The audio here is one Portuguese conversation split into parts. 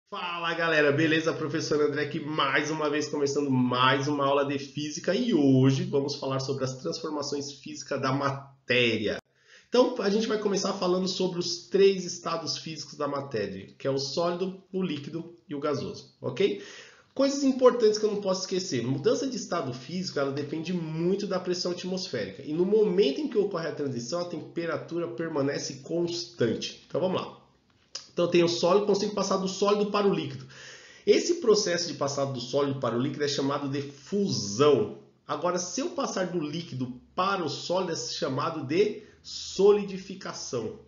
Fala galera, beleza? Professor André aqui mais uma vez começando mais uma aula de física e hoje vamos falar sobre as transformações físicas da matéria. Então a gente vai começar falando sobre os três estados físicos da matéria, que é o sólido, o líquido e o gasoso, ok? Coisas importantes que eu não posso esquecer. Mudança de estado físico, ela depende muito da pressão atmosférica e no momento em que ocorre a transição, a temperatura permanece constante. Então vamos lá. Então eu tenho o sólido, consigo passar do sólido para o líquido. Esse processo de passar do sólido para o líquido é chamado de fusão. Agora, se eu passar do líquido para o sólido, é chamado de solidificação.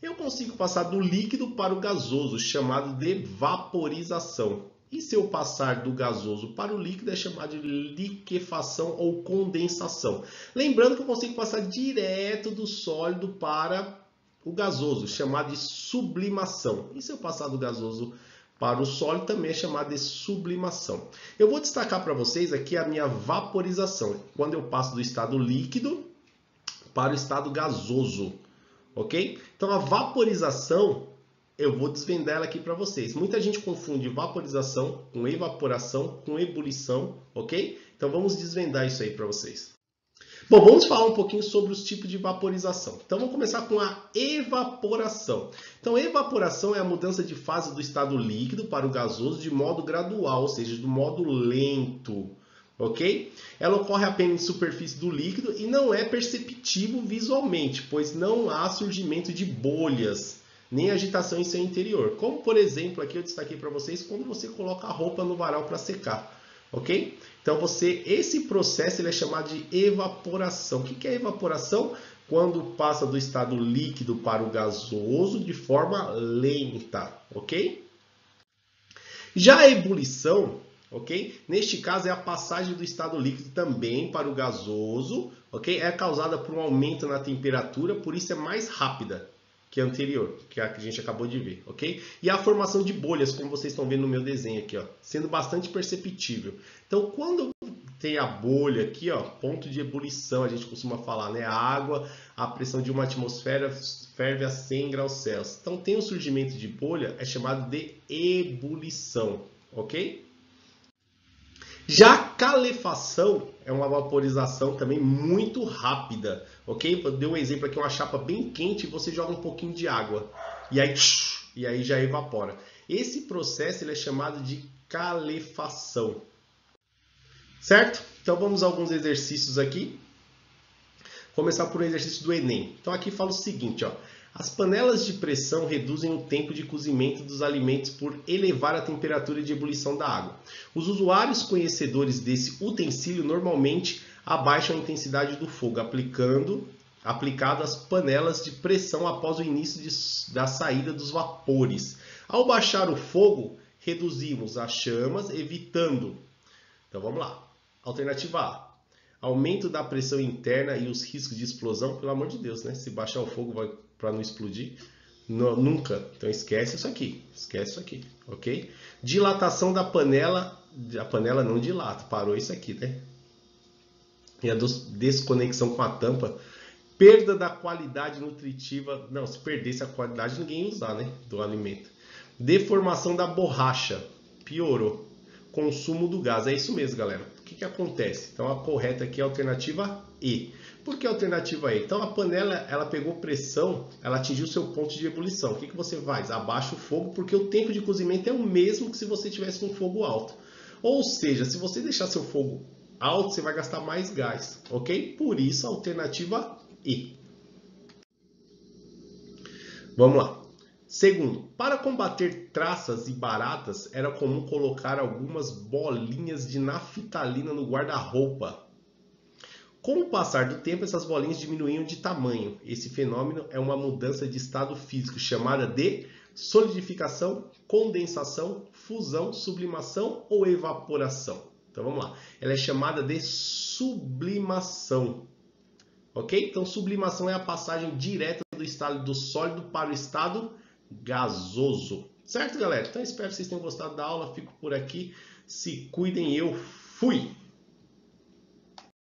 Eu consigo passar do líquido para o gasoso, chamado de vaporização. E se eu passar do gasoso para o líquido, é chamado de liquefação ou condensação. Lembrando que eu consigo passar direto do sólido para o gasoso, chamado de sublimação. E se eu passar do gasoso para o sólido, também é chamado de sublimação. Eu vou destacar para vocês aqui a minha vaporização, quando eu passo do estado líquido para o estado gasoso, ok? Então a vaporização, eu vou desvendar ela aqui para vocês. Muita gente confunde vaporização com evaporação, com ebulição, ok? Então vamos desvendar isso aí para vocês. Bom, vamos falar um pouquinho sobre os tipos de vaporização. Então vamos começar com a evaporação. Então evaporação é a mudança de fase do estado líquido para o gasoso de modo gradual, ou seja, de modo lento, ok? Ela ocorre apenas em superfície do líquido e não é perceptível visualmente, pois não há surgimento de bolhas, nem agitação em seu interior. Como, por exemplo, aqui eu destaquei para vocês, quando você coloca a roupa no varal para secar. Ok? Então, esse processo ele é chamado de evaporação. O que é evaporação? Quando passa do estado líquido para o gasoso de forma lenta. Ok? Já a ebulição, ok? Neste caso é a passagem do estado líquido também para o gasoso, ok? É causada por um aumento na temperatura, por isso é mais rápida que a anterior, que a gente acabou de ver, ok? E a formação de bolhas, como vocês estão vendo no meu desenho aqui, ó, sendo bastante perceptível. Então, quando tem a bolha aqui, ó, ponto de ebulição, a gente costuma falar, né? A água, a pressão de uma atmosfera ferve a 100 graus Celsius. Então, tem o surgimento de bolha, é chamado de ebulição, ok? Já a calefação é uma vaporização também muito rápida, ok? Eu dei um exemplo aqui, uma chapa bem quente e você joga um pouquinho de água e aí já evapora. Esse processo ele é chamado de calefação, certo? Então vamos a alguns exercícios aqui. Começar por um exercício do Enem. Então aqui fala o seguinte, ó. As panelas de pressão reduzem o tempo de cozimento dos alimentos por elevar a temperatura de ebulição da água. Os usuários conhecedores desse utensílio normalmente abaixam a intensidade do fogo, aplicado às panelas de pressão após o início da saída dos vapores. Ao baixar o fogo, reduzimos as chamas, evitando. Então vamos lá. Alternativa A. Aumento da pressão interna e os riscos de explosão, pelo amor de Deus, né? Se baixar o fogo para não explodir, nunca. Então esquece isso aqui, ok? Dilatação da panela, a panela não dilata, parou isso aqui, né? E a desconexão com a tampa, perda da qualidade nutritiva, não, se perdesse a qualidade ninguém ia usar, né? Do alimento. Deformação da borracha, piorou. Consumo do gás, é isso mesmo, galera. O que acontece? Então a correta aqui é a alternativa E. Por que a alternativa E? Então a panela, ela pegou pressão, ela atingiu o seu ponto de ebulição. O que você faz? Abaixa o fogo, porque o tempo de cozimento é o mesmo que se você tivesse com fogo alto. Ou seja, se você deixar seu fogo alto, você vai gastar mais gás, ok? Por isso a alternativa E. Vamos lá. Segundo, para combater traças e baratas, era comum colocar algumas bolinhas de naftalina no guarda-roupa. Com o passar do tempo, essas bolinhas diminuíam de tamanho. Esse fenômeno é uma mudança de estado físico chamada de solidificação, condensação, fusão, sublimação ou evaporação. Então vamos lá. Ela é chamada de sublimação. Ok? Então sublimação é a passagem direta do estado do sólido para o estado gasoso. Certo, galera? Então espero que vocês tenham gostado da aula. Fico por aqui. Se cuidem, eu fui!